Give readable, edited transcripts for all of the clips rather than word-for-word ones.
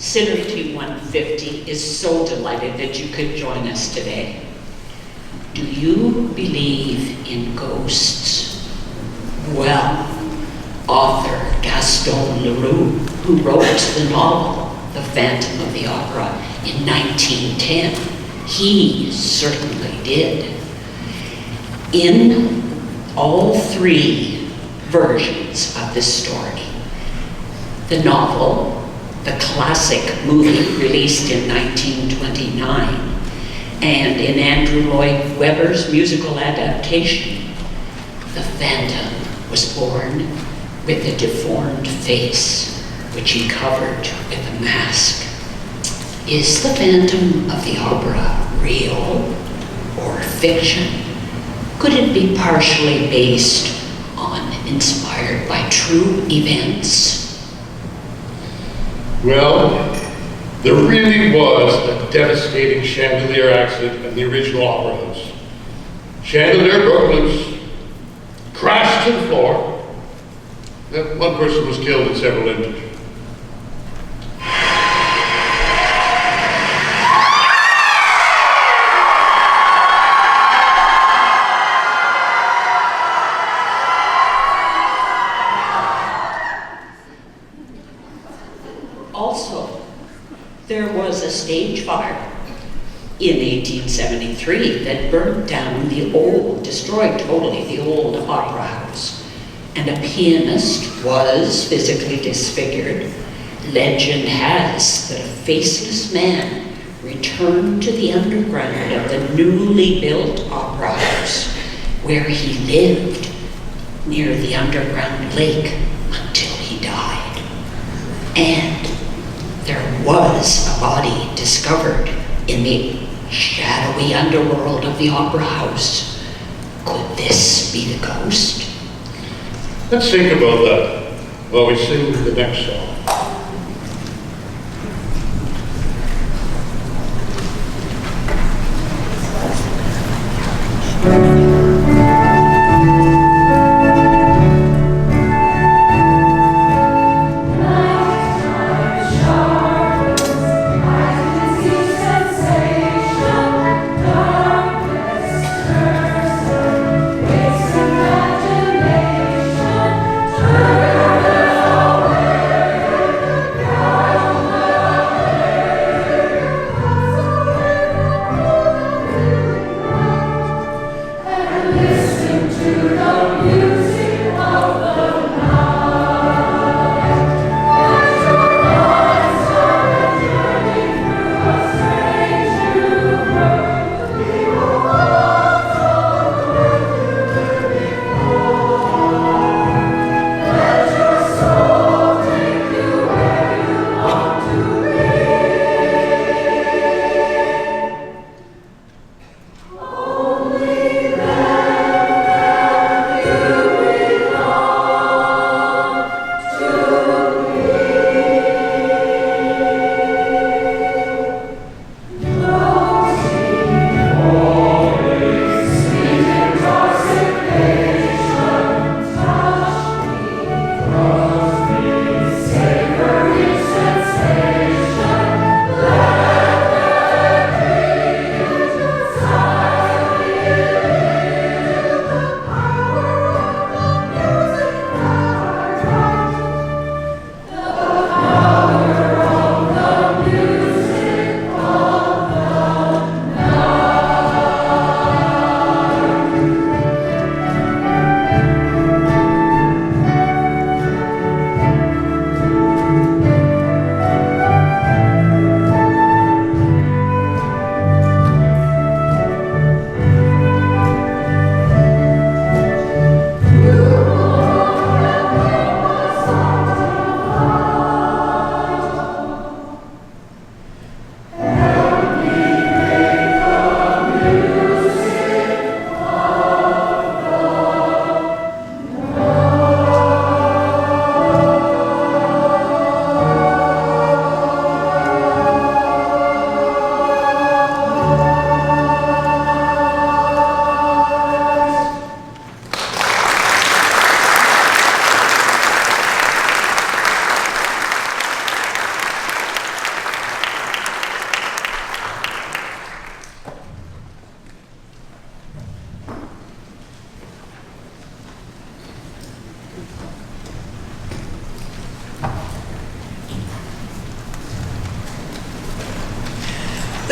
Synergy 150 is so delighted that you could join us today. Do you believe in ghosts? Well, author Gaston Leroux, who wrote the novel The Phantom of the Opera in 1910, he certainly did. In all three versions of this story, the novel, the classic movie released in 1929, and in Andrew Lloyd Webber's musical adaptation, the Phantom was born with a deformed face, which he covered with a mask. Is the Phantom of the Opera real or fiction? Could it be partially based on, inspired by true events? Well, there really was a devastating chandelier accident in the original Opera House. Chandelier broke loose, crashed to the floor. One person was killed and several injured. Also, there was a stage fire in 1873 that burned down destroyed totally the old opera house, and a pianist was physically disfigured. Legend has that a faceless man returned to the underground of the newly built opera house, where he lived near the underground lake until he died. And there was a body discovered in the shadowy underworld of the opera house. Could this be the ghost? Let's think about that while we sing the next song.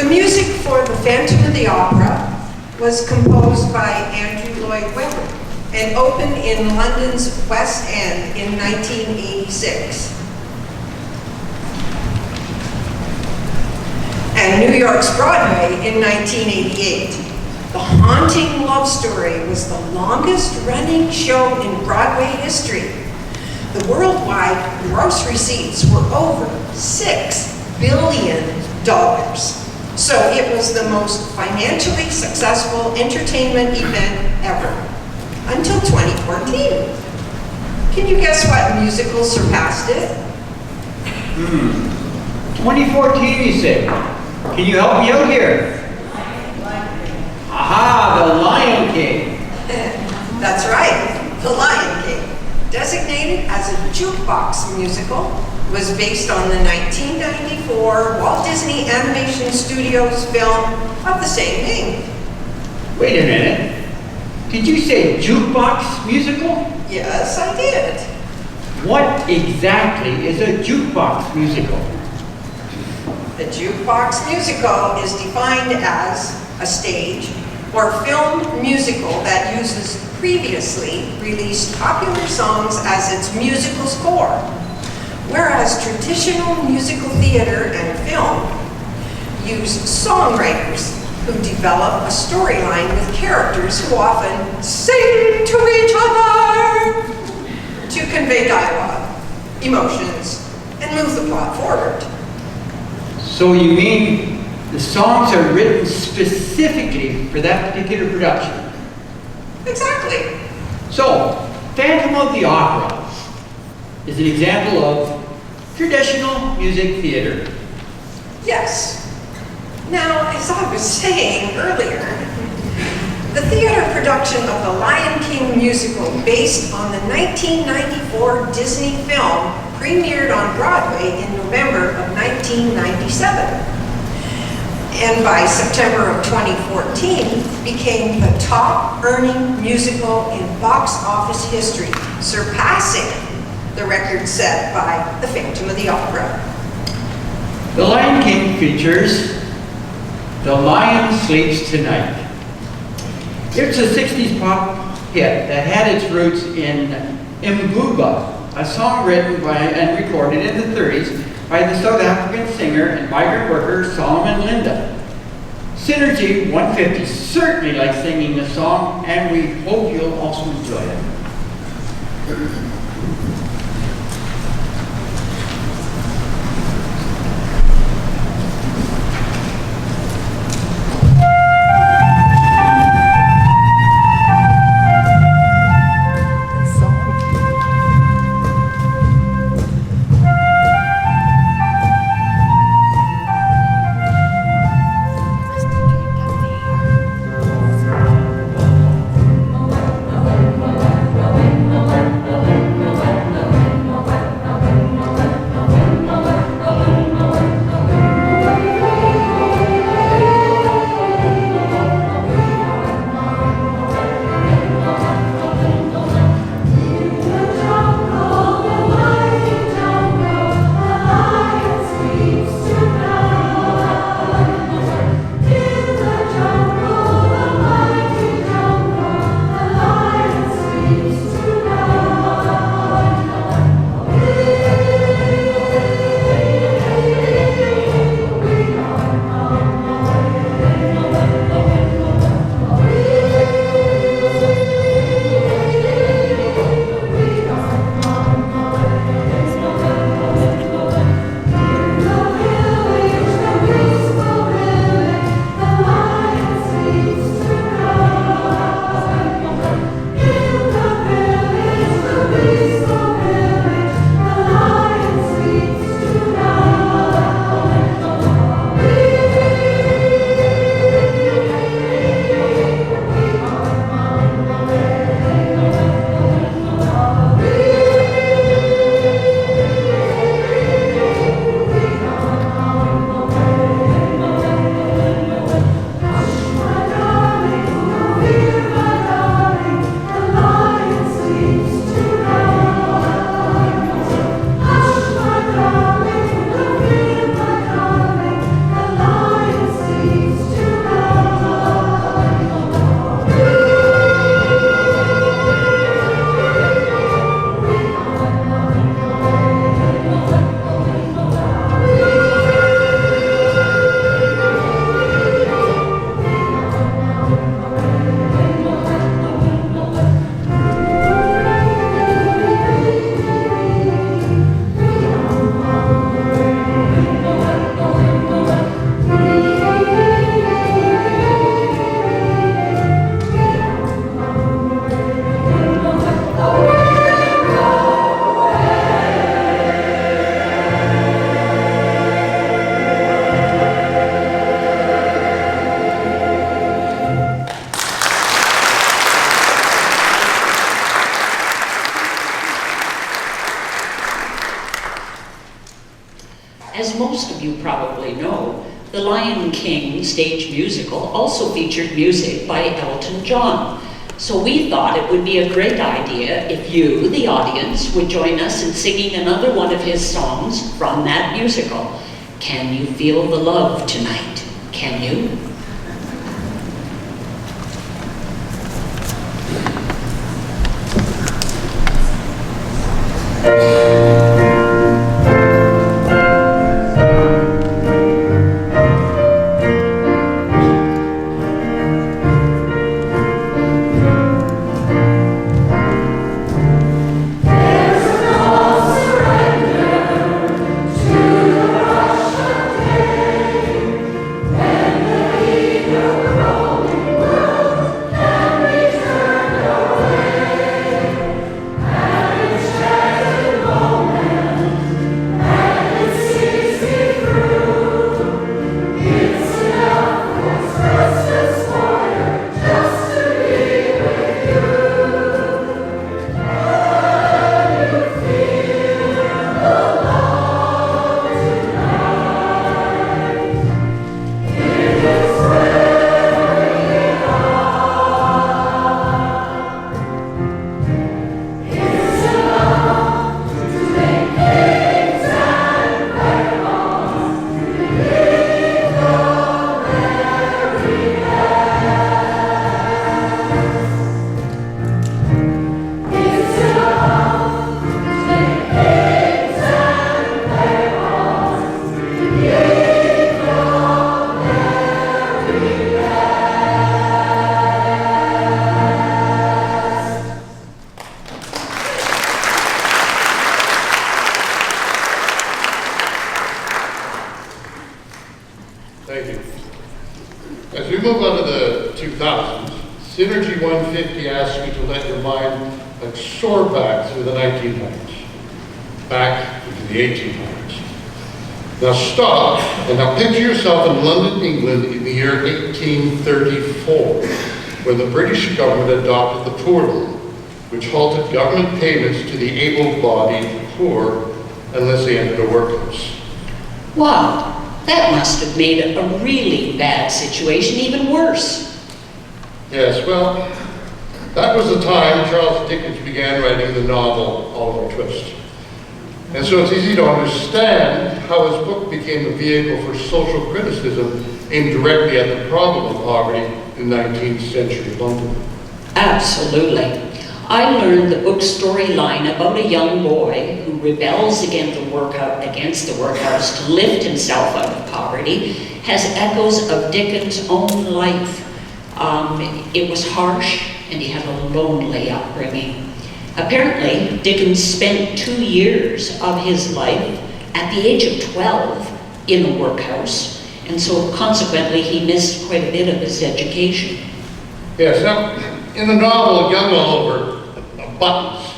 The music for The Phantom of the Opera was composed by Andrew Lloyd Webber and opened in London's West End in 1986. And New York's Broadway in 1988. The Haunting Love Story was the longest running show in Broadway history. The worldwide gross receipts were over $6 billion. So it was the most financially successful entertainment event ever, until 2014. Can you guess what musical surpassed it? 2014, you say? Can you help me out here? Aha, The Lion King. That's right, The Lion King. Designated as a jukebox musical, was based on the 1994 Walt Disney Animation Studios film of the same name. Wait a minute. Did you say jukebox musical? Yes, I did. What exactly is a jukebox musical? The jukebox musical is defined as a stage or film musical that uses previously released popular songs as its musical score, whereas traditional musical theater and film use songwriters who develop a storyline with characters who often sing to each other to convey dialogue, emotions, and move the plot forward. So you mean the songs are written specifically for that particular production? Exactly. So, Phantom of the Opera is an example of traditional music theater. Yes. Now, as I was saying earlier, the theater production of the Lion King musical, based on the 1994 Disney film, premiered on Broadway in November of 1997. And by September of 2014, became the top earning musical in box office history, surpassing the record set by The Phantom of the Opera. The Lion King features The Lion Sleeps Tonight. It's a 60s pop hit that had its roots in Mbuba, a song written by and recorded in the 30s by the South African singer and migrant worker Solomon Linda. Synergy 150 certainly likes singing the song, and we hope you'll also enjoy it. probably know, the Lion King stage musical also featured music by Elton John. So we thought it would be a great idea if you, the audience, would join us in singing another one of his songs from that musical. Can you feel the love tonight? Can you? Thank you. As we move on to the 2000s, Synergy 150 asks you to let your mind like soar back through the 1900s, back into the 1800s. Now stop and now picture yourself in London, England in the year 1834, when the British government adopted the Poor Law, which halted government payments to the able-bodied poor unless they entered a workhouse. Wow, that must have made a really bad situation even worse. Yes, well, that was the time Charles Dickens began writing the novel Oliver Twist. And so it's easy to understand how his book became a vehicle for social criticism aimed directly at the problem of poverty in 19th century London. Absolutely. I learned the book's storyline about a young boy who rebels against the workhouse to lift himself out of poverty has echoes of Dickens' own life. It was harsh, and he had a lonely upbringing. Apparently, Dickens spent 2 years of his life at the age of 12 in a workhouse, and so consequently he missed quite a bit of his education. Yes, now, in the novel, young Oliver Buttons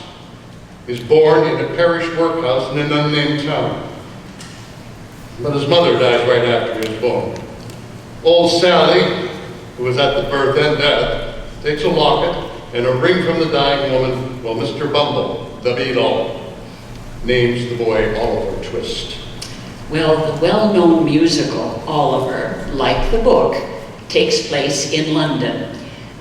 is born in a parish workhouse in an unnamed town. But his mother dies right after he was born. Old Sally, who was at the birth and death, takes a locket and a ring from the dying woman, while Mr. Bumble, the be-all, names the boy Oliver Twist. Well, the well-known musical, Oliver, like the book, takes place in London,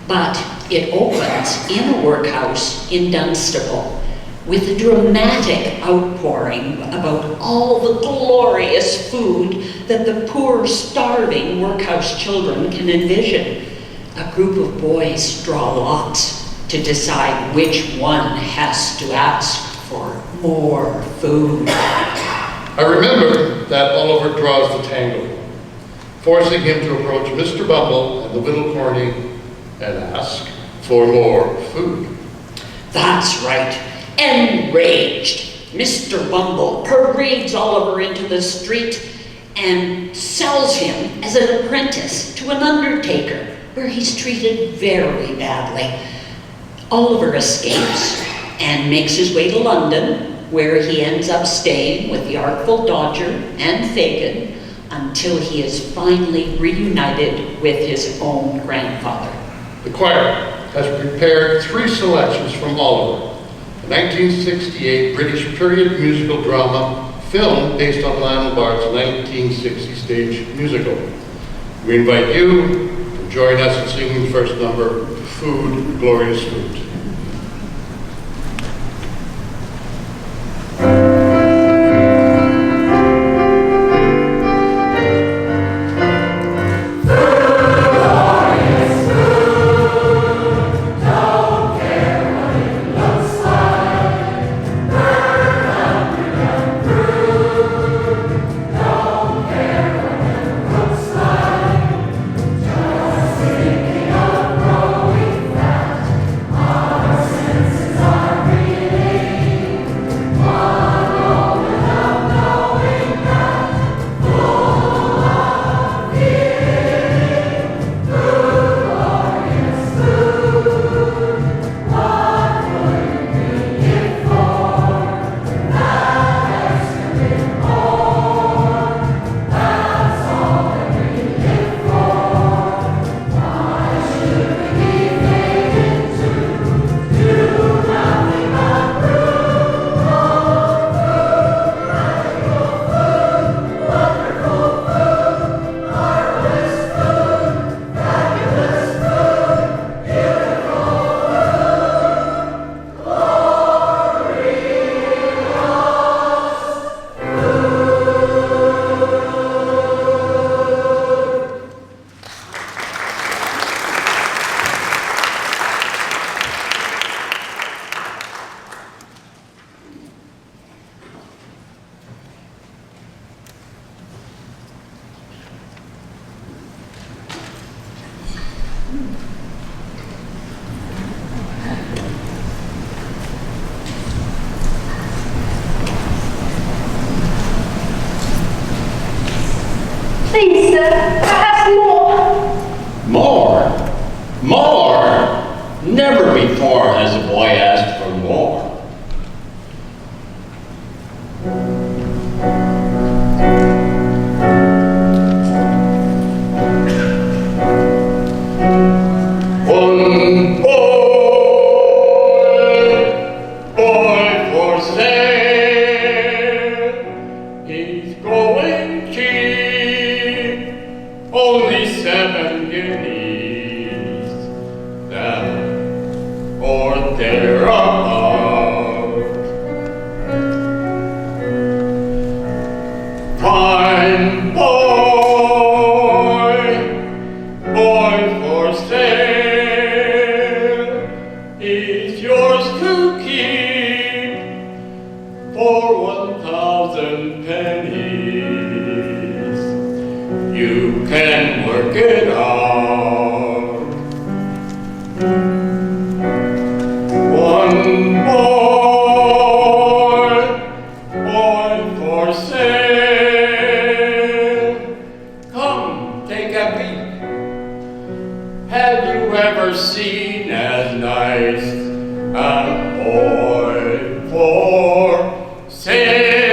but it opens in a workhouse in Dunstable with a dramatic outpouring about all the glorious food that the poor, starving workhouse children can envision. A group of boys draw lots to decide which one has to ask for more food. I remember that Oliver draws the tango, forcing him to approach Mr. Bumble and the Whittle Corny and ask for more food. That's right. Enraged, Mr. Bumble parades Oliver into the street and sells him as an apprentice to an undertaker, where he's treated very badly. Oliver escapes and makes his way to London, where he ends up staying with the Artful Dodger and Fagin until he is finally reunited with his own grandfather. The choir has prepared 3 selections from Oliver, the 1968 British period musical drama film based on Lionel Bart's 1960 stage musical. We invite you to join us in singing the first number, Food, Glorious Food. Please, sir, perhaps more. More? More? Never before has a boy asked for more. One boy for sale. He's going cheap, only 7 guineas. That or thereabout. Fine boy for sale, is yours to keep for 1,000 pennies. You can work it out. One boy for sale. Come, take a peek. Have you ever seen as nice a boy for sale?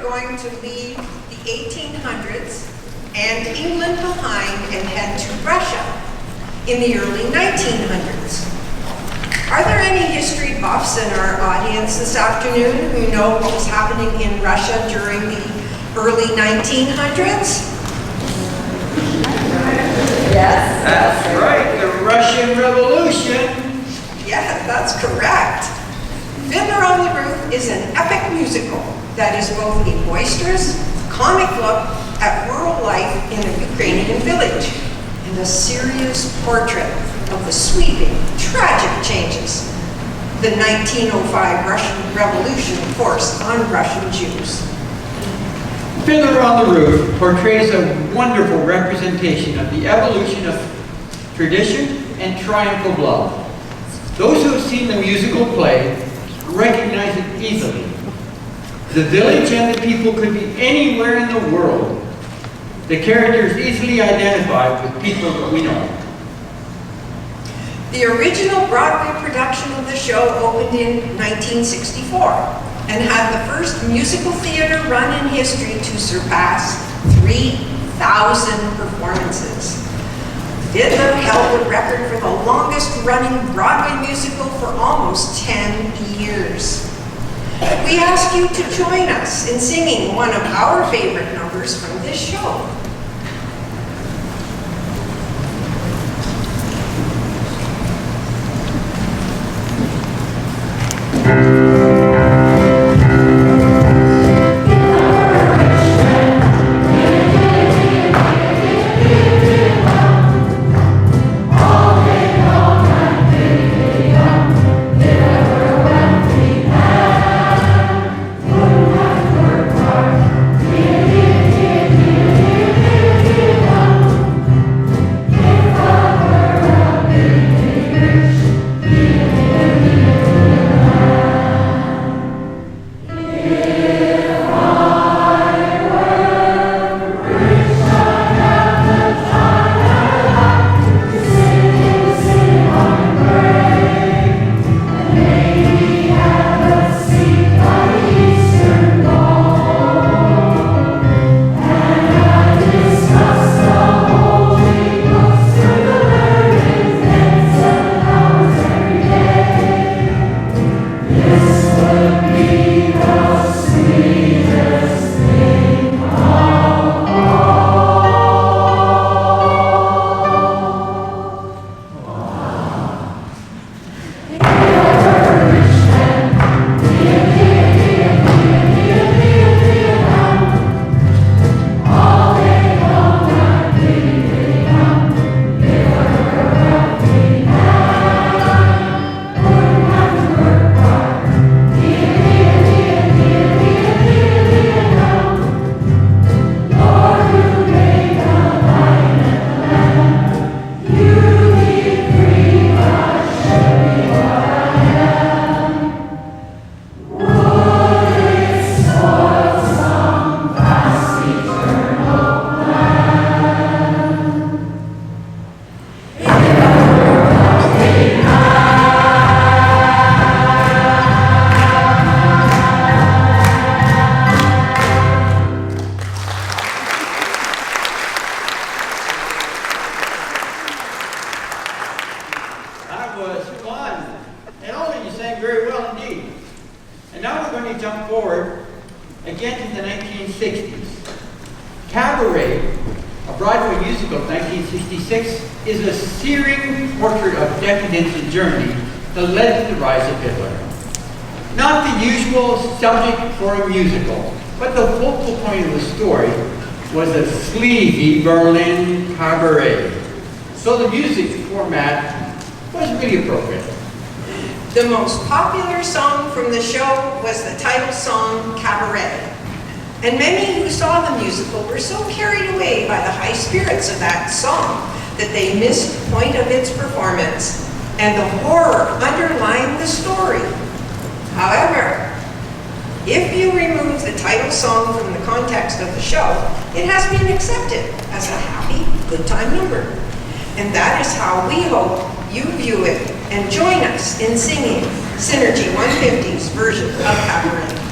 going to leave the 1800s and England behind and head to Russia in the early 1900s. Are there any history buffs in our audience this afternoon who know what was happening in Russia during the early 1900s? Yes. That's right, the Russian Revolution. Yeah, that's correct. Fiddler on the Roof is an epic musical that is both a boisterous, comic look at rural life in a Ukrainian village and a serious portrait of the sweeping, tragic changes the 1905 Russian Revolution forced on Russian Jews. Fiddler on the Roof portrays a wonderful representation of the evolution of tradition and triumph of love. Those who have seen the musical play recognize it easily. The village and the people could be anywhere in the world. The characters easily identify with people that we know. The original Broadway production of the show opened in 1964 and had the first musical theater run in history to surpass 3,000 performances. Fiddler held the record for the longest running Broadway musical for almost 10 years. We ask you to join us in singing one of our favorite numbers from this show. Again to the 1960s. Cabaret, a Broadway musical of 1966, is a searing portrait of decadence in Germany that led to the rise of Hitler. Not the usual subject for a musical, but the focal point of the story was a sleazy Berlin cabaret. So the music format was really appropriate. The most popular song from the show was the title song, Cabaret. And many who saw the musical were so carried away by the high spirits of that song that they missed the point of its performance and the horror underlying the story. However, if you remove the title song from the context of the show, it has been accepted as a happy, good time number. And that is how we hope you view it and join us in singing Synergy 150's version of Cabaret.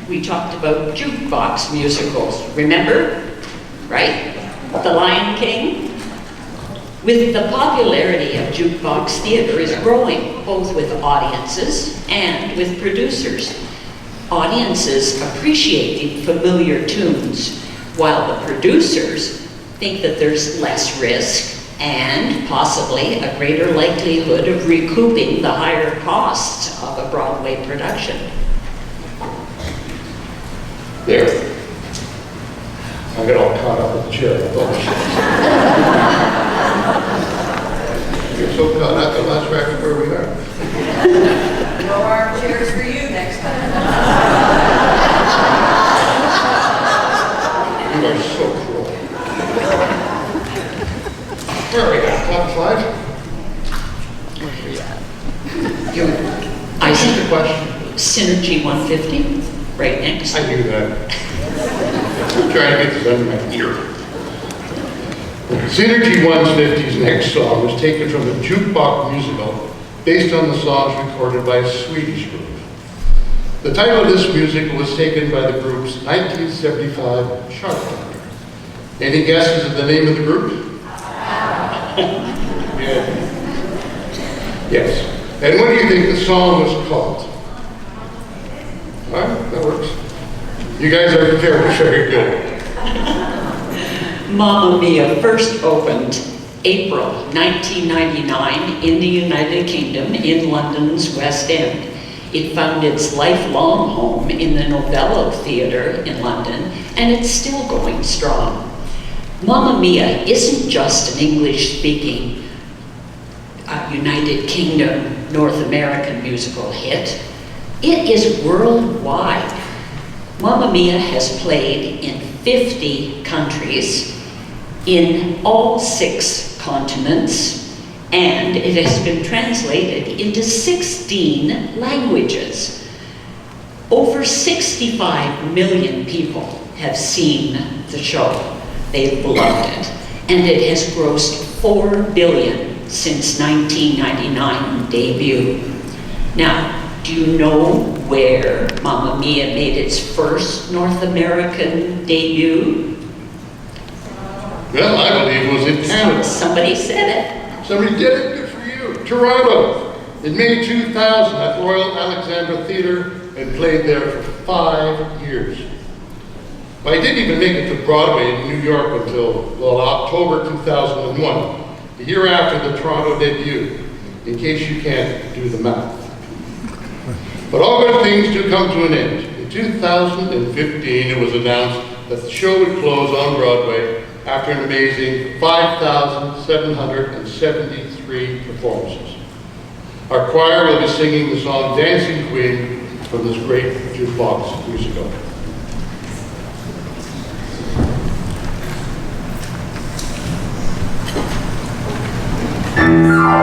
we talked about jukebox musicals, remember? Right? The Lion King? With the popularity of jukebox theater is growing, both with audiences and with producers. Audiences appreciate the familiar tunes, while the producers think that there's less risk and possibly a greater likelihood of recouping the higher costs of a Broadway production. There. I got all caught up with the chair. You're so caught up, I lost track of where we are. No armchairs for you next time. You are so cruel. Where are we at? Top 5? I Answer the see question. Synergy 150, right next. I knew that. I'm trying to get this under my ear. Synergy 150's next song was taken from the jukebox musical based on the songs recorded by a Swedish group. The title of this musical was taken by the group's 1975 chart record. Any guesses at the name of the group? Yeah. Yes. And what do you think the song was called? All right, that works. You guys are very good. Mamma Mia first opened April 1999 in the United Kingdom in London's West End. It found its lifelong home in the Novello Theatre in London, and it's still going strong. Mamma Mia isn't just an English-speaking United Kingdom, North American musical hit. It is worldwide. Mamma Mia has played in 50 countries, in all 6 continents, and it has been translated into 16 languages. Over 65 million people have seen the show. They've loved it. And it has grossed $4 billion since 1999 debut. Now, do you know where Mamma Mia made its first North American debut? Well, I believe it was in Canada. Somebody said it. Somebody did it, good for you. Toronto, in May 2000 at Royal Alexandra Theatre and played there for 5 years. Well, I didn't even make it to Broadway in New York until, well, October 2001, the year after the Toronto debut, in case you can't do the math. But all good things do come to an end. In 2015, it was announced that the show would close on Broadway after an amazing 5,773 performances. Our choir will be singing the song Dancing Queen from this great jukebox musical. You can dance.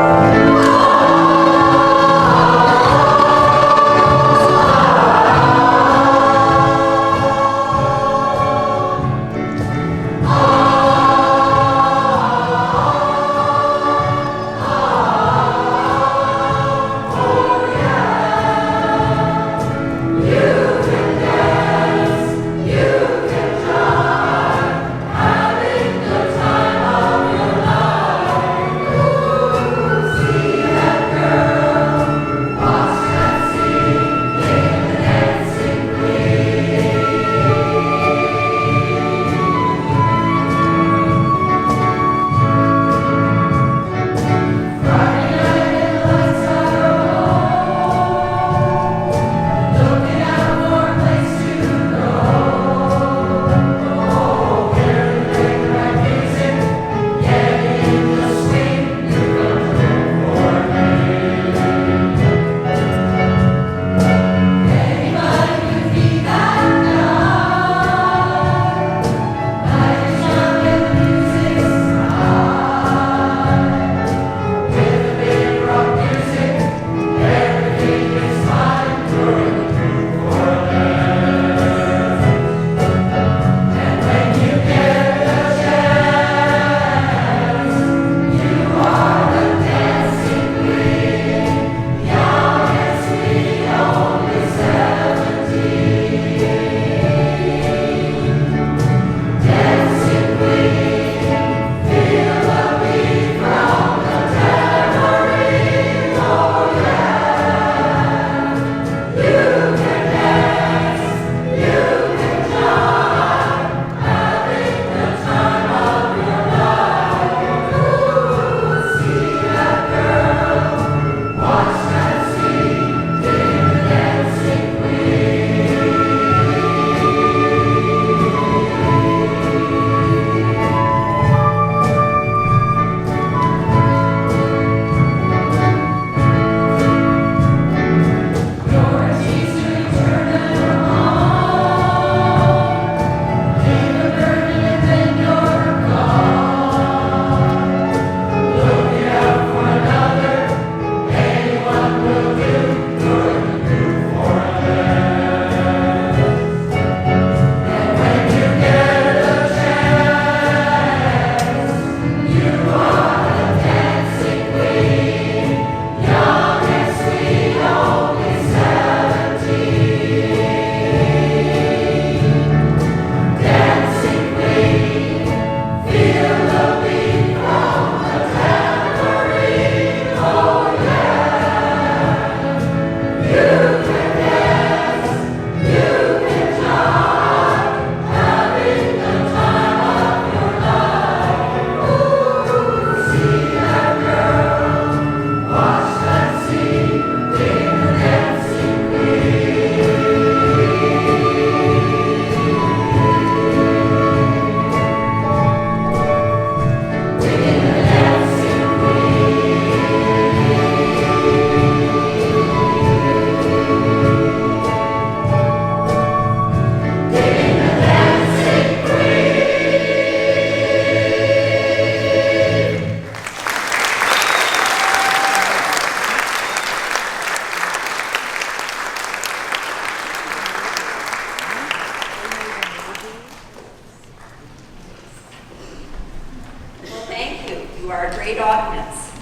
to our great audience,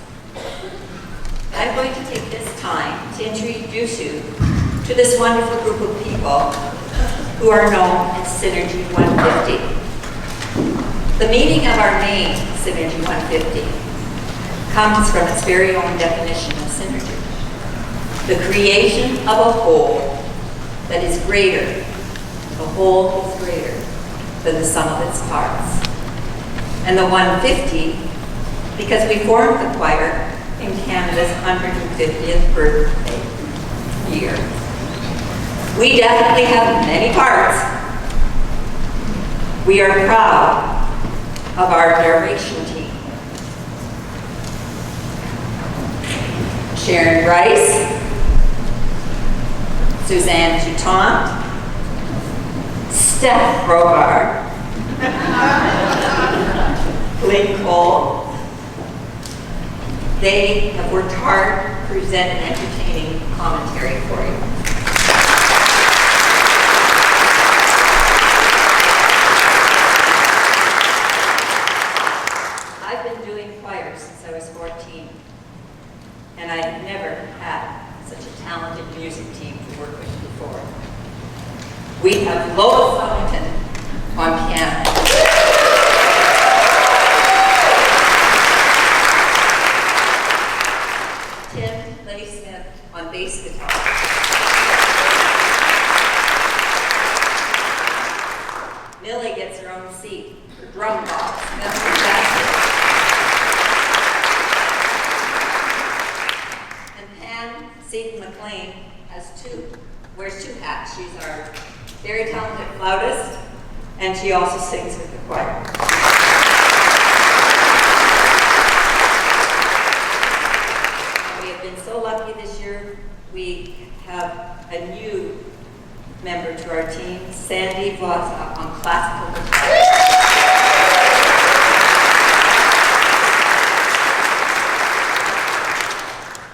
I'm going to take this time to introduce you to this wonderful group of people who are known as Synergy 150. The meaning of our name, Synergy 150, comes from its very own definition of synergy. The creation of a whole that is greater. The whole is greater than the sum of its parts. And the 150, because we formed the choir in Canada's 150th birthday year. We definitely have many parts. We are proud of our narration team. Sharon Rice, Suzanne Toutant, Steph Brogard, Lynn Cole. They have worked hard to present an entertaining commentary for you. I've been doing choir since I was 14, and I've never had such a talented music team to work with before. We have Lois Wellington on piano. On bass guitar. Millie gets her own seat, her drum box. That's fantastic. And Pam Seaton McLean wears two hats. She's our very talented flautist, and she also sings with the choir. So lucky this year, we have a new member to our team, Sandy Voza, on classical guitar.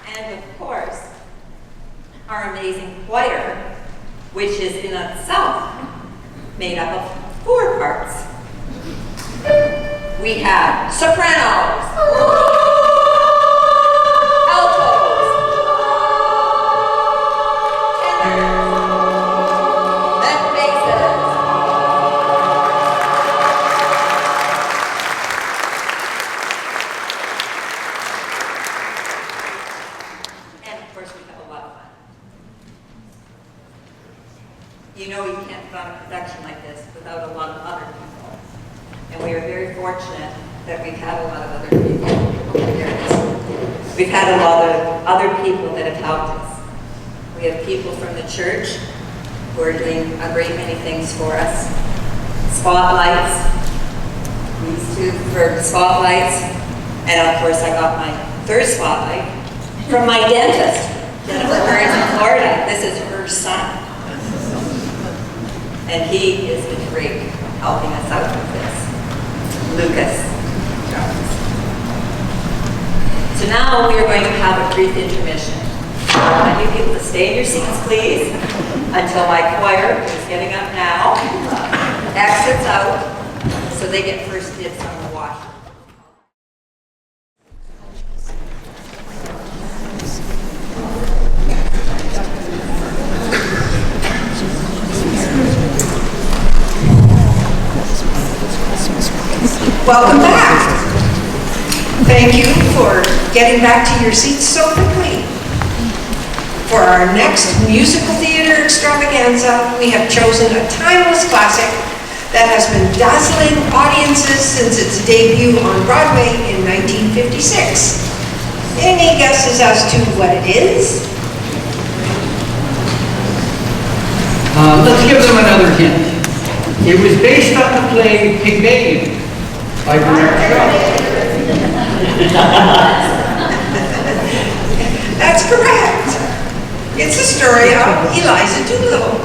And of course, our amazing choir, which is in itself made up of 4 parts. We have sopranos. You know you can't put on a production like this without a lot of other people. And we are very fortunate that we've had a lot of other people. We've had a lot of other people that have helped us. We have people from the church who are doing a great many things for us. Spotlights, these two for spotlights. And of course I got my 3rd spotlight from my dentist, Jennifer Burns in Florida. This is her son. And he has been great helping us out with this. Lucas Jones. So now we are going to have a brief intermission. I want you people to stay in your seats, please, until my choir, who's getting up now, exits out, so they get first dibs on the washroom. Welcome back. Thank you for getting back to your seats so quickly. For our next musical theater extravaganza, we have chosen a timeless classic that has been dazzling audiences since its debut on Broadway in 1956. Any guesses as to what it is? Let's give them another hint. It was based on the play Pygmalion by Bernard Shaw. That's correct. It's a story of Eliza Doolittle,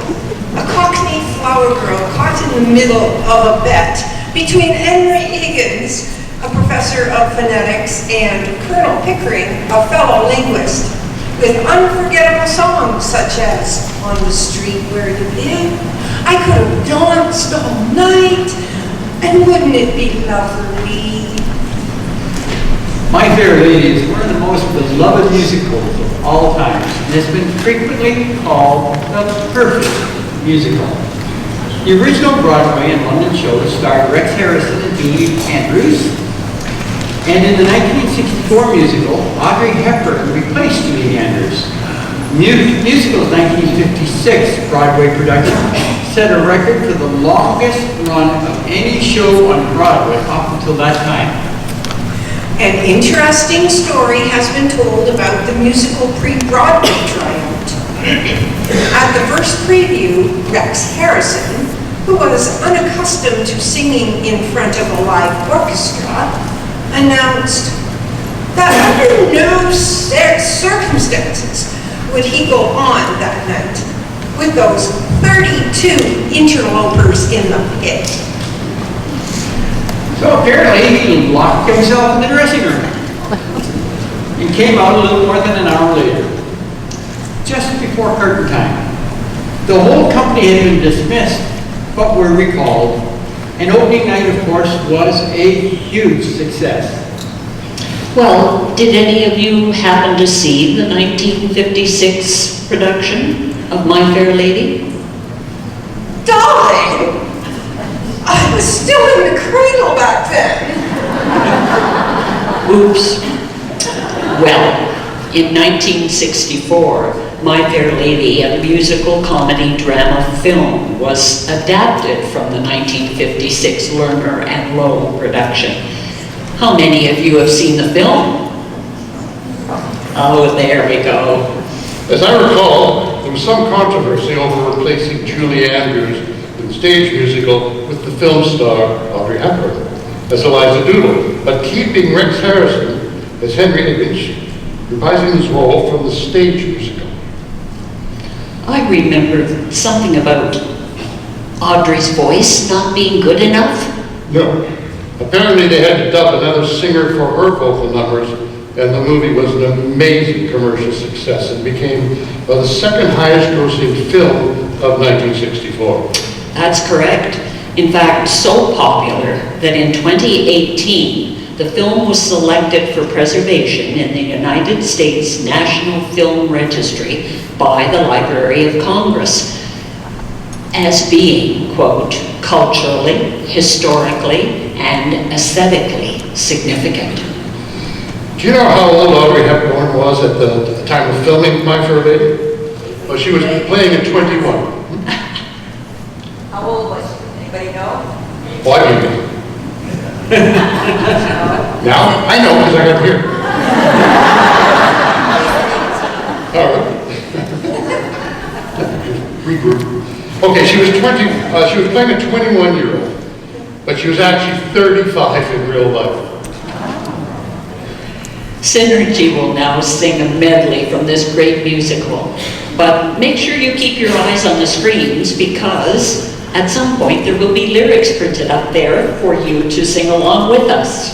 a Cockney flower girl caught in the middle of a bet between Henry Higgins, a professor of phonetics, and Colonel Pickering, a fellow linguist, with unforgettable songs such as On the Street Where You Live, I Could Have Danced All Night, and Wouldn't It Be Lovely? My Fair Lady is one of the most beloved musicals of all time, and has been frequently called the perfect musical. The original Broadway and London show starred Rex Harrison and Julie Andrews, and in the 1964 musical, Audrey Hepburn replaced Julie Andrews. Musical's 1956 Broadway production set a record for the longest run of any show on Broadway up until that time. An interesting story has been told about the musical pre-Broadway tryout. At the first preview, Rex Harrison, who was unaccustomed to singing in front of a live orchestra, announced that under no circumstances would he go on that night with those 32 interlopers in the pit. So apparently he locked himself in the dressing room and came out a little more than an hour later, just before curtain time. The whole company had been dismissed, but were recalled. And opening night, of course, was a huge success. Well, did any of you happen to see the 1956 production of My Fair Lady? Darling! I was still in the cradle back then. Oops. Well, in 1964, My Fair Lady, a musical comedy drama film, was adapted from the 1956 Lerner and Loewe production. How many of you have seen the film? Oh, there we go. As I recall, there was some controversy over replacing Julie Andrews in the stage musical with the film star Audrey Hepburn as Eliza Doolittle, but keeping Rex Harrison as Henry Higgins, reprising his role from the stage musical. I remember something about Audrey's voice not being good enough. No. Apparently they had to dub another singer for her vocal numbers, and the movie was an amazing commercial success and became the second highest grossing film of 1964. That's correct. In fact, so popular that in 2018, the film was selected for preservation in the United States National Film Registry by the Library of Congress as being, quote, culturally, historically, and aesthetically significant. Do you know how old Audrey Hepburn was at the time of filming My Fair Lady? Well, she was playing at 21. How old was she? Anybody know? Oh, I do know. Now? I know because I got here. All right. Regroup. Okay, she was playing a 21-year-old, but she was actually 35 in real life. Synergy will now sing a medley from this great musical, but make sure you keep your eyes on the screens because at some point there will be lyrics printed up there for you to sing along with us.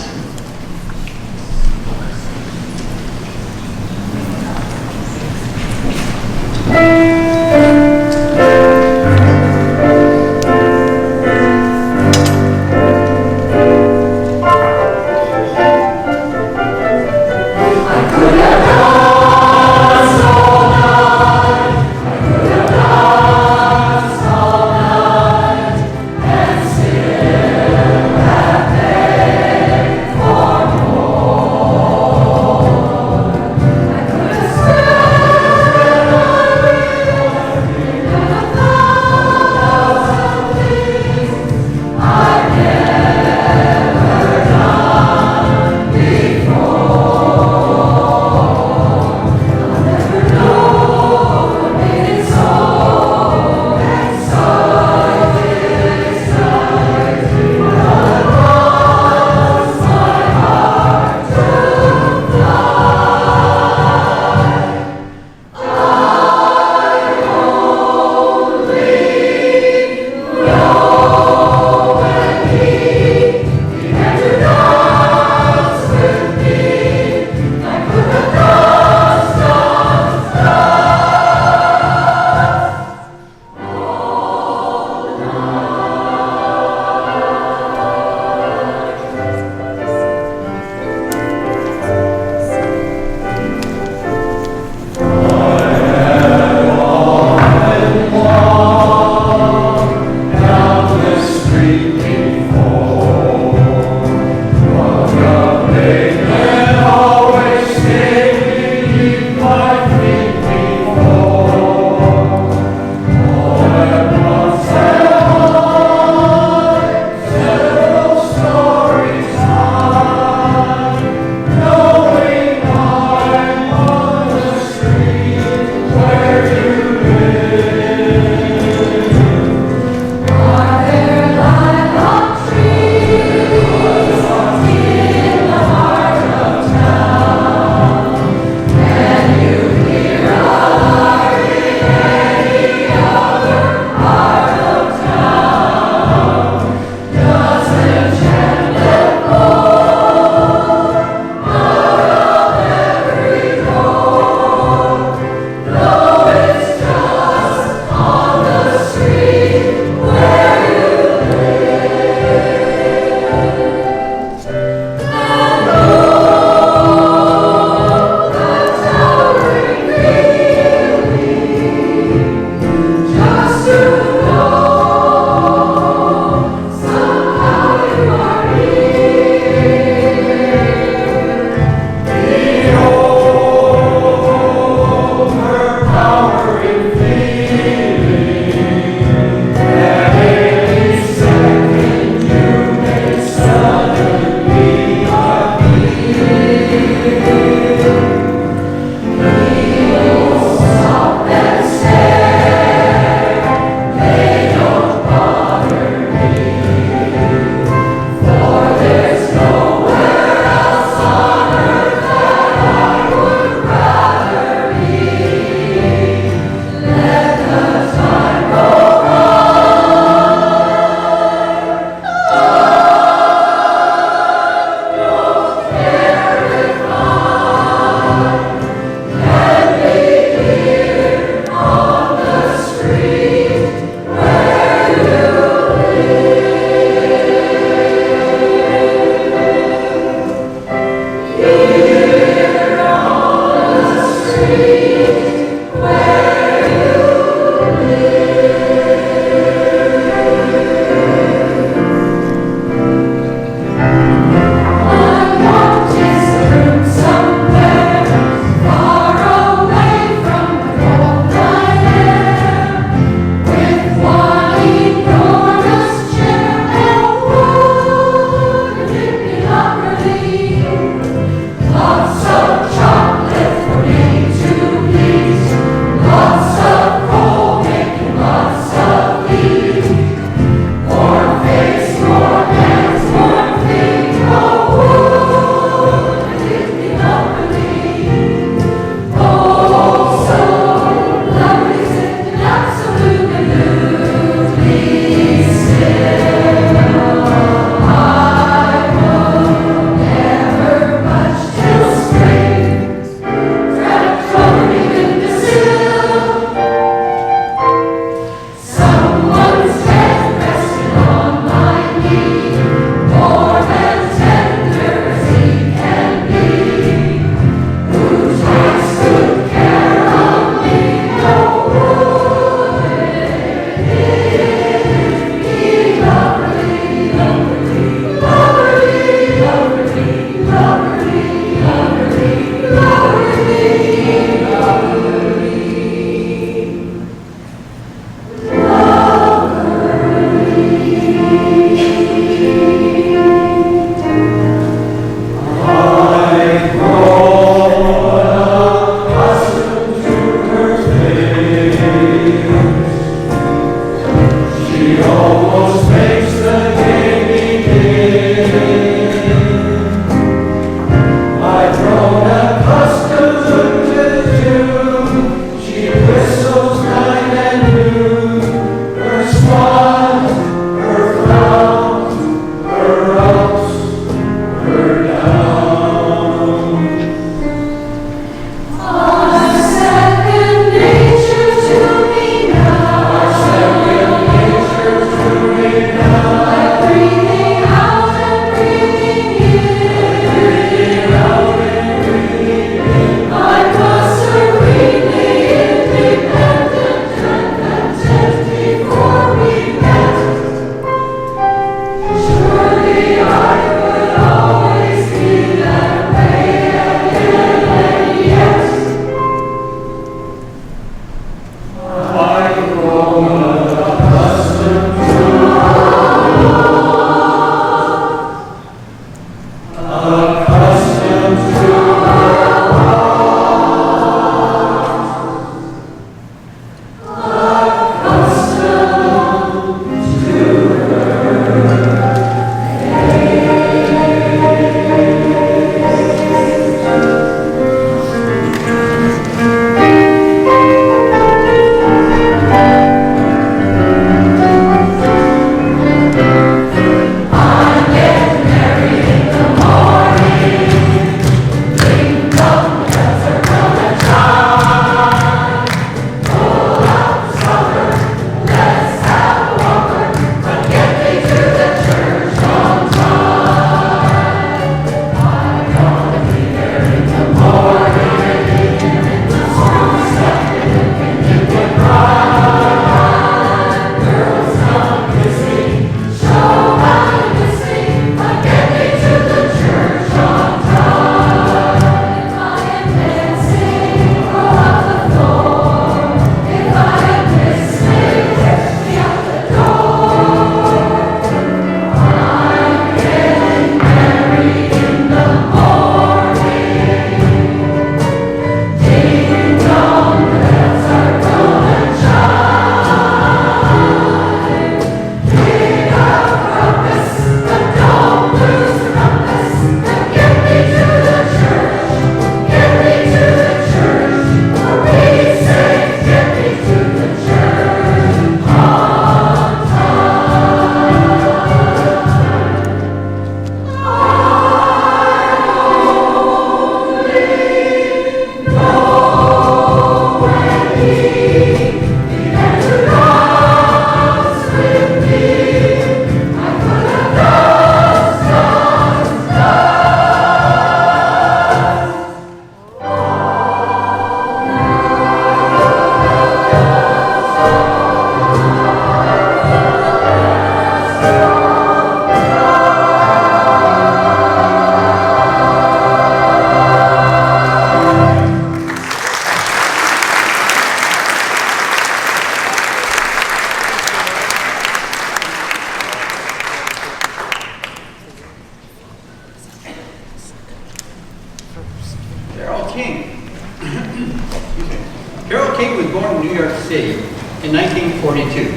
Carole King was born in New York City in 1942.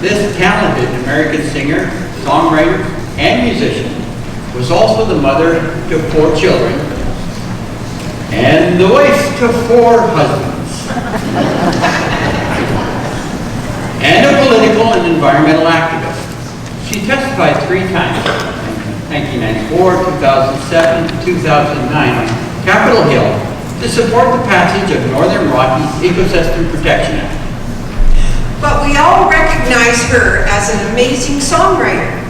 This talented American singer, songwriter, and musician was also the mother to 4 children and the wife to 4 husbands. And a political and environmental activist. She testified 3 times, 1994, 2007, and 2009, on Capitol Hill to support the passage of Northern Rockies Ecosystem Protection Act. But we all recognize her as an amazing songwriter.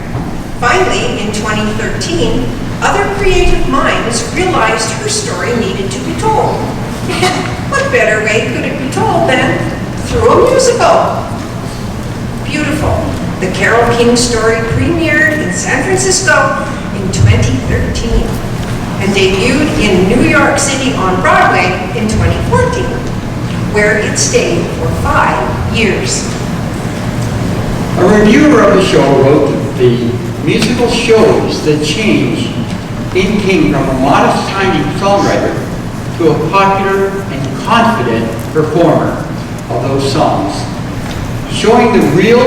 Finally, in 2013, other creative minds realized her story needed to be told. What better way could it be told than through a musical? Beautiful. The Carole King story premiered in San Francisco in 2013 and debuted in New York City on Broadway in 2014, where it stayed for 5 years. A reviewer of the show wrote that the musical shows the change in King from a modest-timing songwriter to a popular and confident performer of those songs, showing the real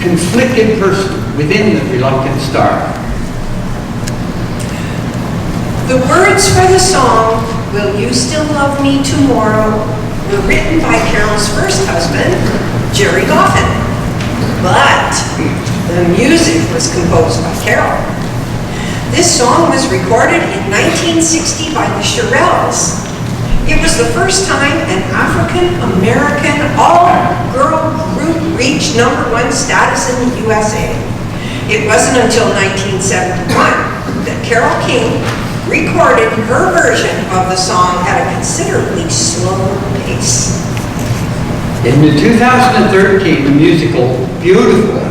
conflicted person within the reluctant star. The words for the song, "Will You Still Love Me Tomorrow," were written by Carole's first husband, Jerry Goffin. But the music was composed by Carole. This song was recorded in 1960 by the Shirelles. It was the first time an African-American all-girl group reached #1 status in the USA. It wasn't until 1971 that Carole King recorded her version of the song at a considerably slower pace. In the 2013 musical Beautiful,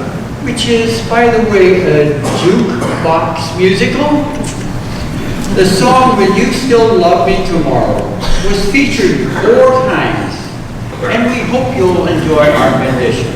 which is, by the way, a jukebox musical, the song "Will You Still Love Me Tomorrow" was featured 4 times, and we hope you'll enjoy our rendition.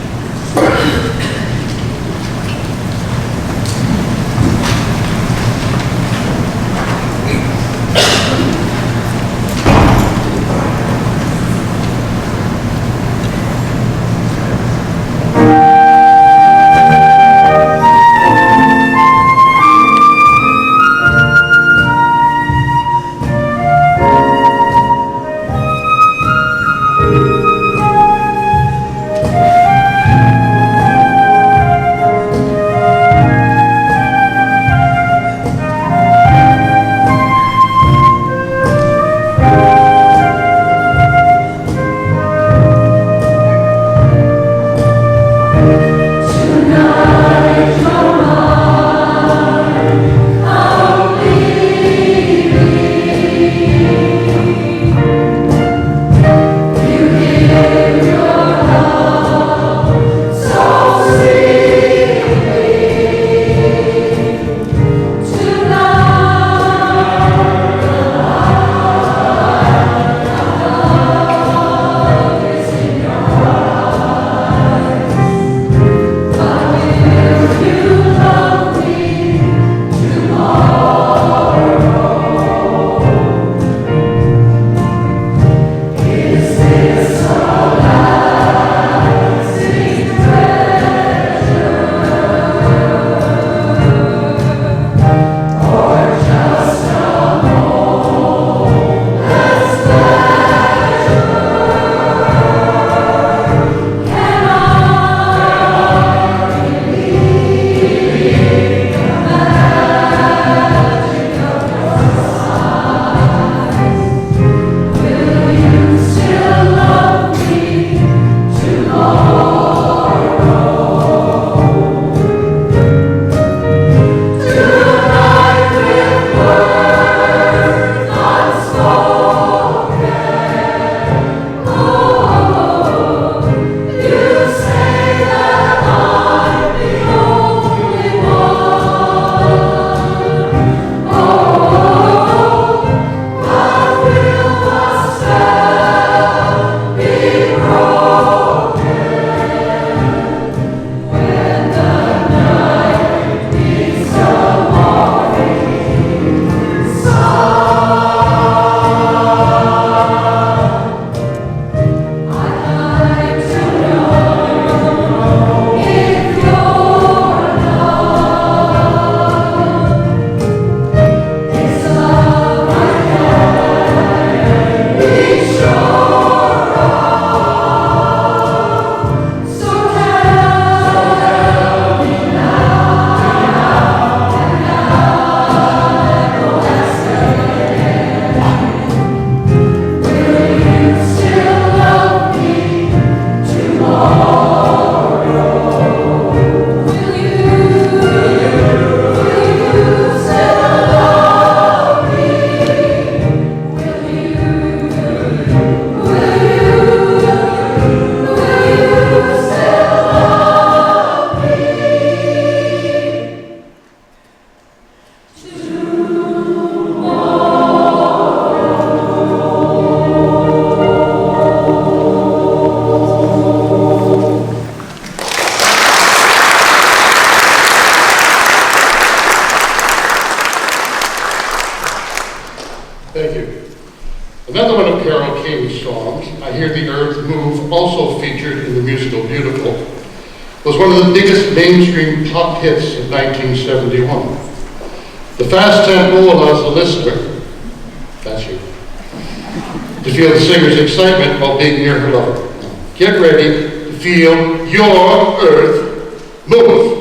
Another one of Carole King's songs, I Hear the Earth Move, also featured in the musical Beautiful, was one of the biggest mainstream pop hits of 1971. The fast tempo allows the listener, that's you, to feel the singer's excitement while being near her lover. Get ready to feel your earth move.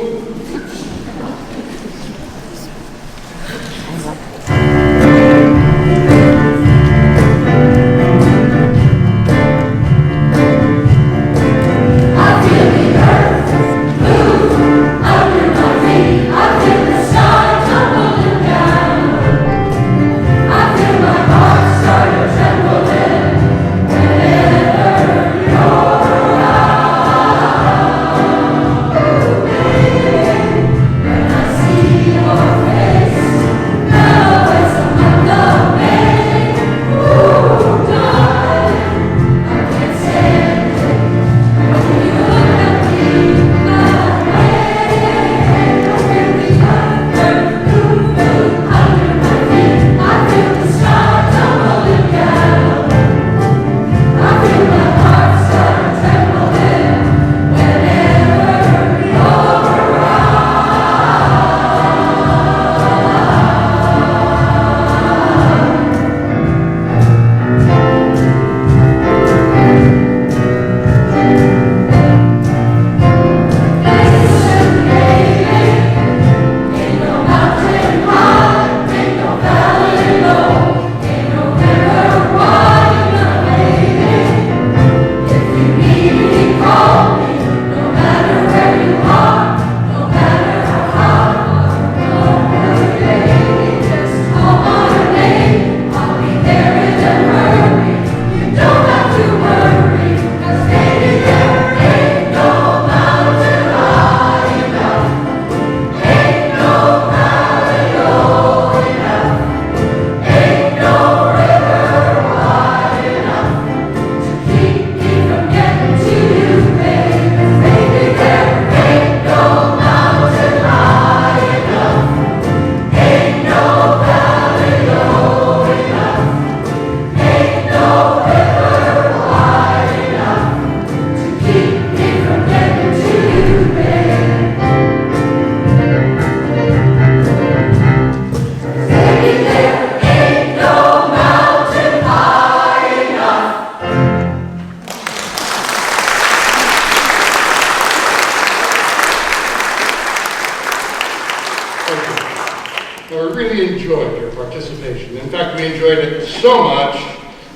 So much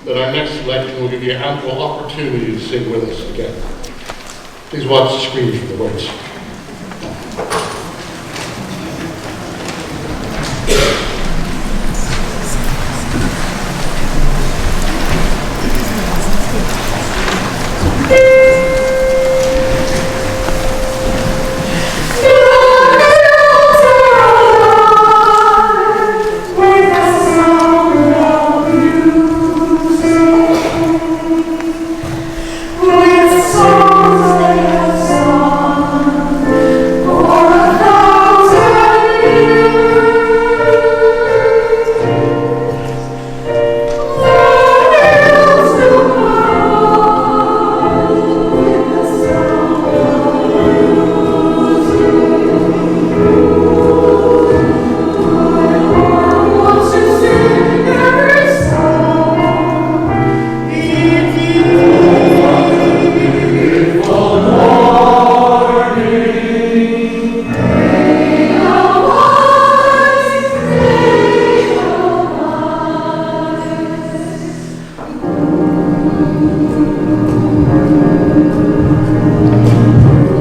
that our next selection will give you ample opportunity to sing with us again. Please watch the screen for the words.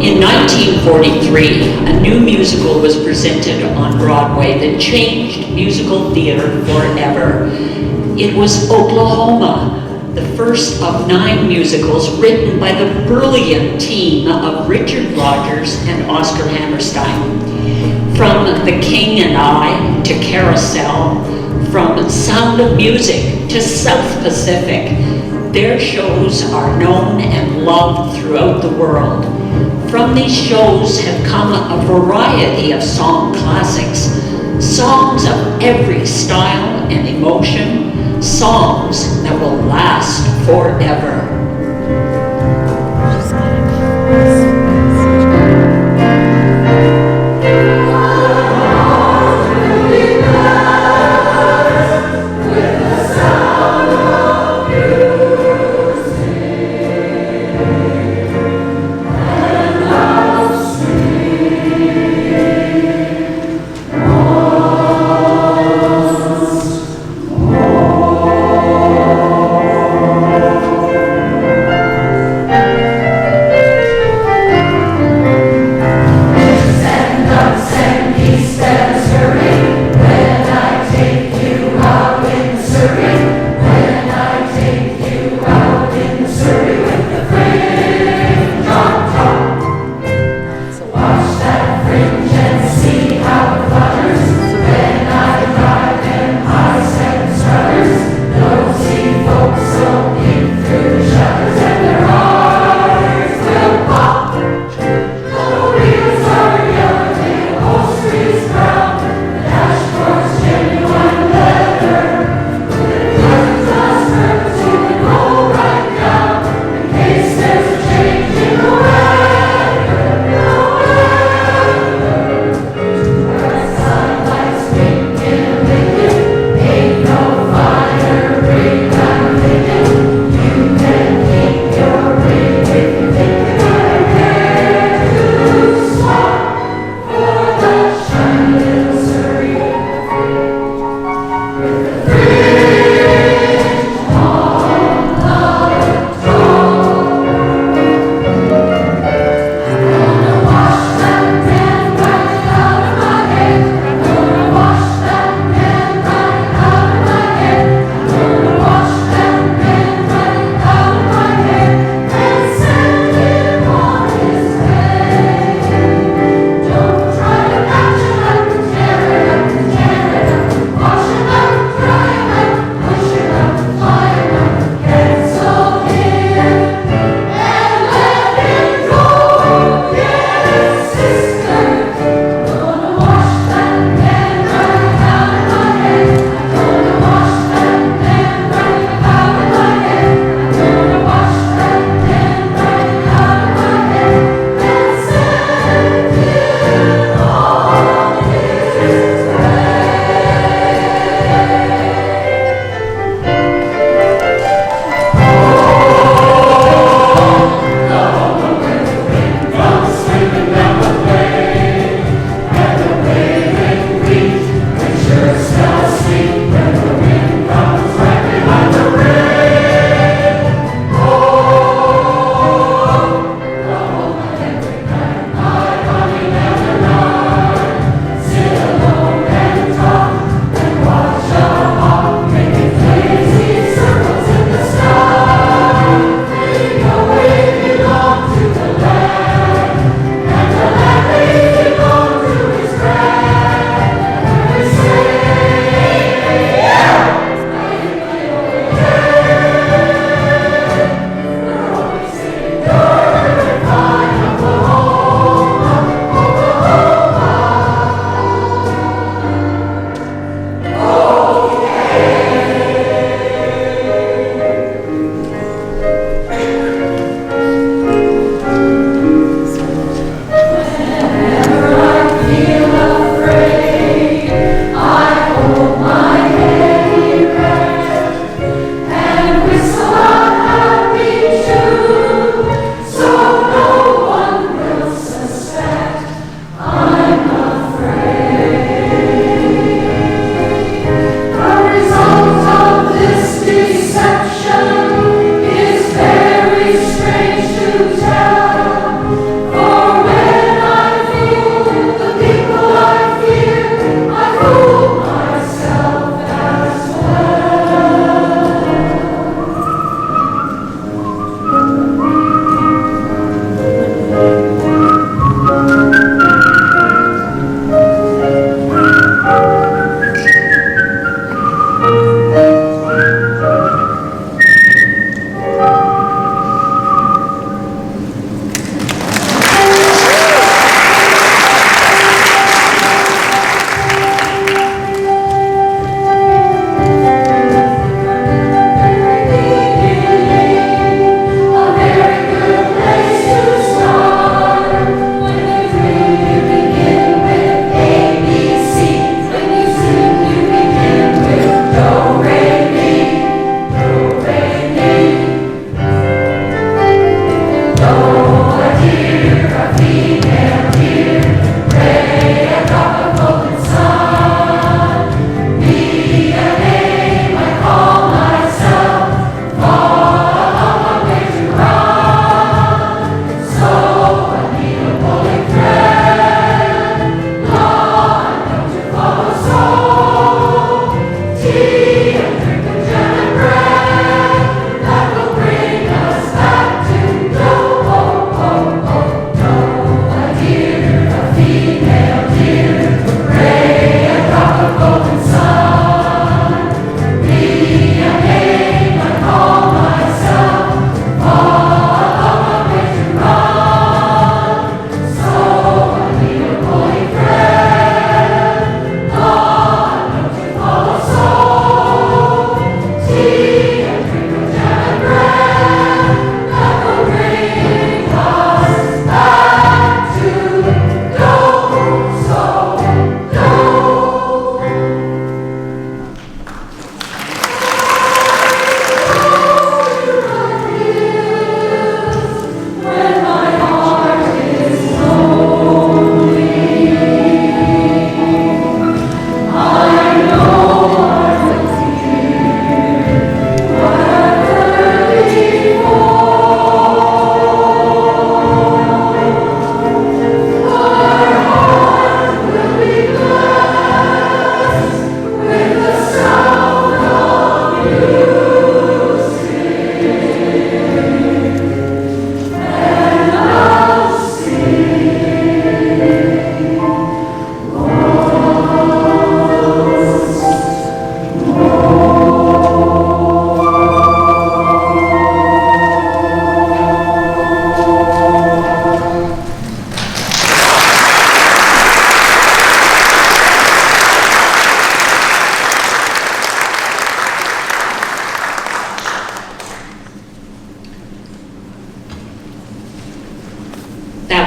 In 1943, a new musical was presented on Broadway that changed musical theater forever. It was Oklahoma, the first of 9 musicals written by the brilliant team of Richard Rodgers and Oscar Hammerstein. From The King and I to Carousel, from Sound of Music to South Pacific, their shows are known and loved throughout the world. From these shows have come a variety of song classics, songs of every style and emotion, songs that will last forever.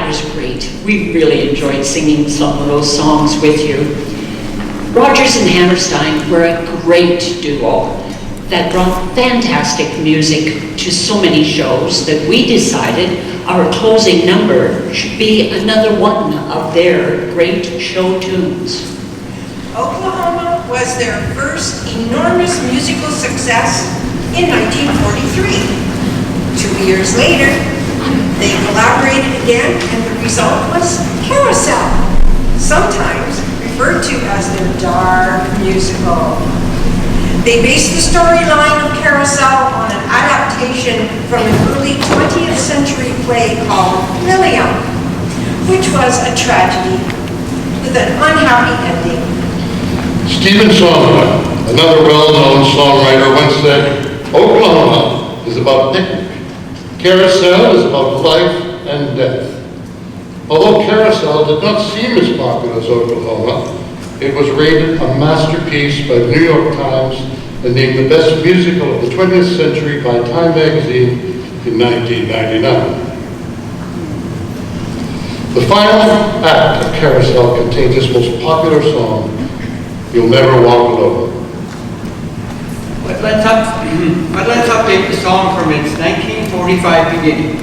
that was great. We really enjoyed singing some of those songs with you. Rogers and Hammerstein were a great duo that brought fantastic music to so many shows that we decided our closing number should be another one of their great show tunes. Oklahoma was their first enormous musical success in 1943. 2 years later, they collaborated again, and the result was Carousel, sometimes referred to as their dark musical. They based the storyline of Carousel on an adaptation from an early 20th century play called Lilium, which was a tragedy with an unhappy ending. Stephen Sondheim, another well-known songwriter, once said, Oklahoma is about picnic. Carousel is about life and death. Although Carousel did not seem as popular as Oklahoma, it was rated a masterpiece by the New York Times and named the best musical of the 20th century by Time magazine in 1999. The final act of Carousel contains its most popular song, You'll Never Walk Alone. But let's update the song from its 1945 beginning.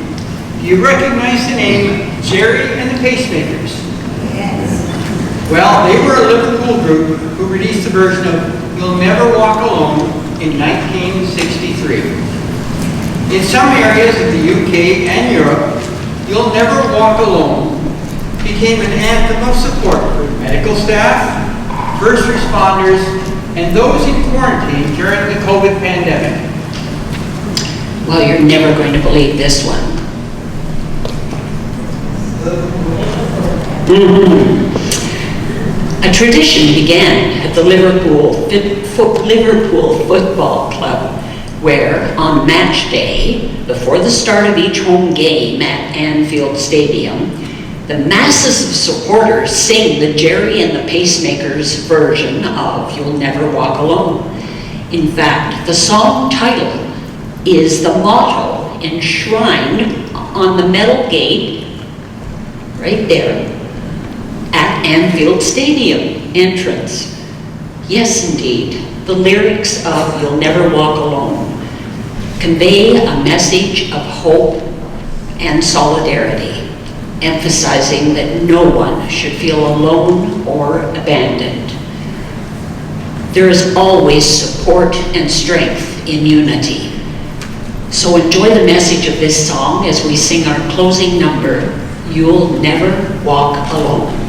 Do you recognize the name Jerry and the Pacemakers? Yes. Well, they were a Liverpool group who released a version of You'll Never Walk Alone in 1963. In some areas of the UK and Europe, You'll Never Walk Alone became an anthem of support for medical staff, first responders, and those in quarantine during the COVID pandemic. Well, you're never going to believe this one. A tradition began at the Liverpool Football Club, where on match day, before the start of each home game at Anfield Stadium, the masses of supporters sing the Jerry and the Pacemakers version of You'll Never Walk Alone. In fact, the song title is the motto enshrined on the metal gate right there at Anfield Stadium entrance. Yes, indeed, the lyrics of You'll Never Walk Alone convey a message of hope and solidarity, emphasizing that no one should feel alone or abandoned. There is always support and strength in unity. So enjoy the message of this song as we sing our closing number, You'll Never Walk Alone.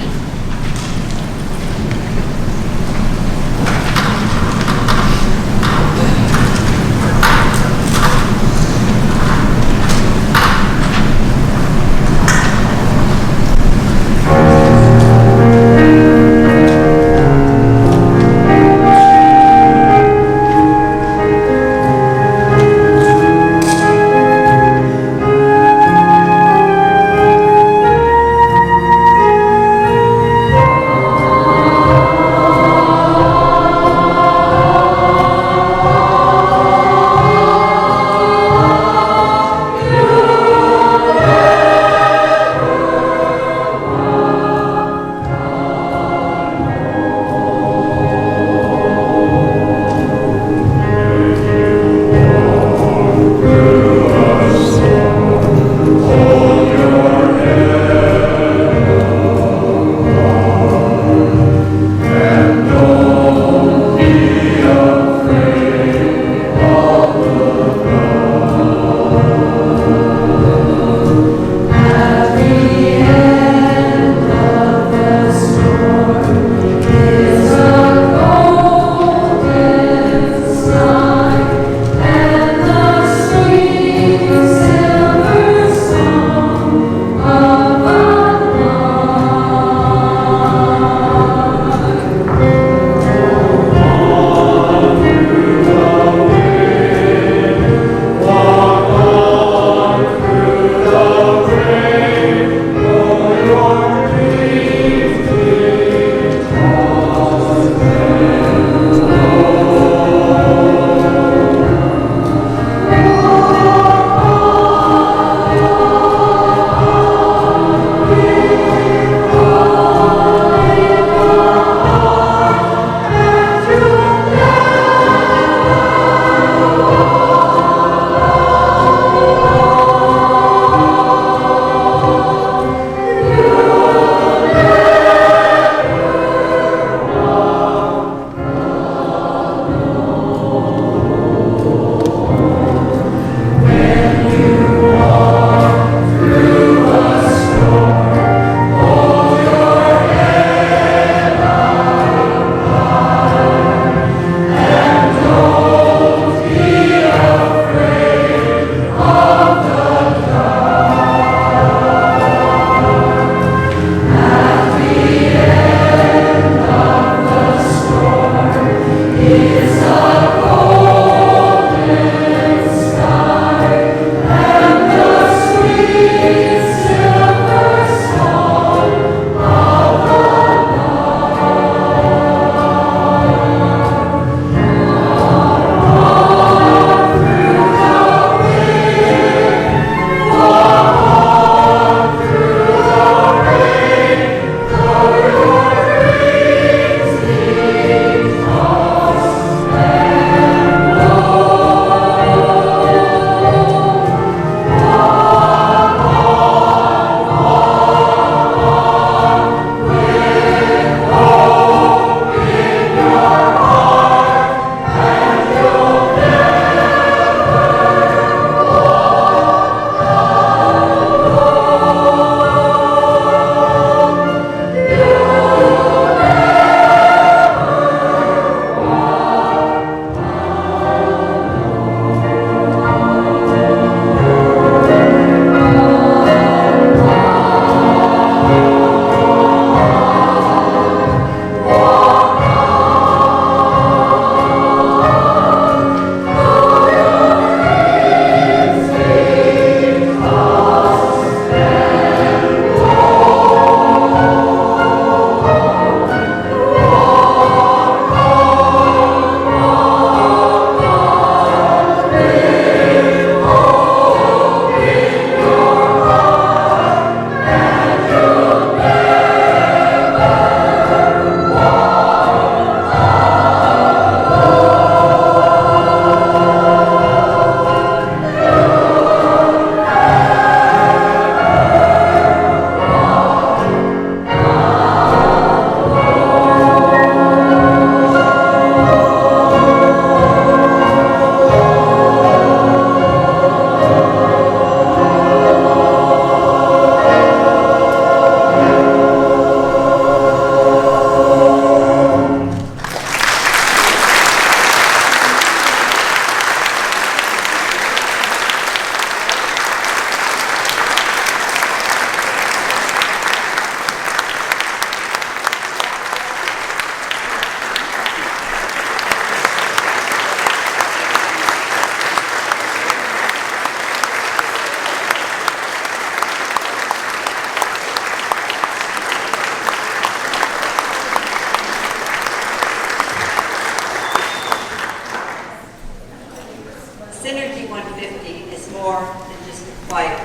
Synergy 150 is more than just a choir.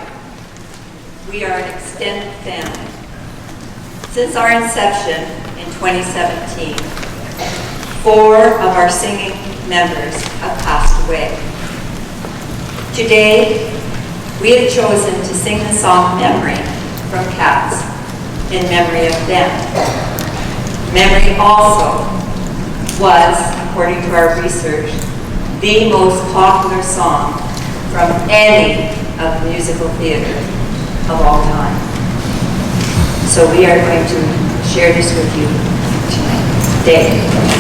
We are an extended family. Since our inception in 2017, 4 of our singing members have passed away. Today, we have chosen to sing the song Memory from Cats in memory of them. Memory also was, according to our research, the most popular song from any of the musical theater of all time. So we are going to share this with you today.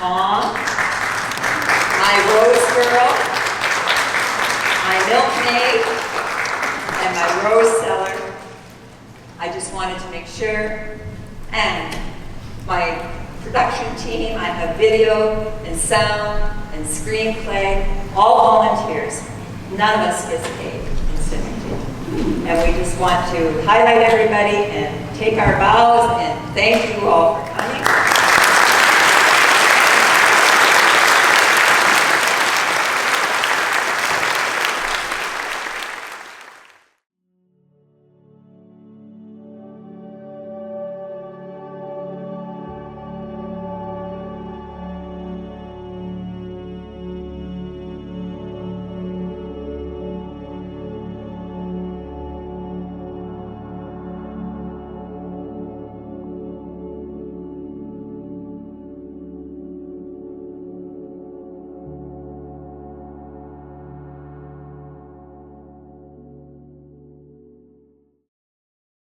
Tom, my rose girl, my milkmaid, and my my rose cellar. I just wanted to make sure. And my production team, I have video and sound and screenplay, all volunteers. None of us gets paid in Synergy. And we just want to highlight everybody and take our bows and thank you all for coming.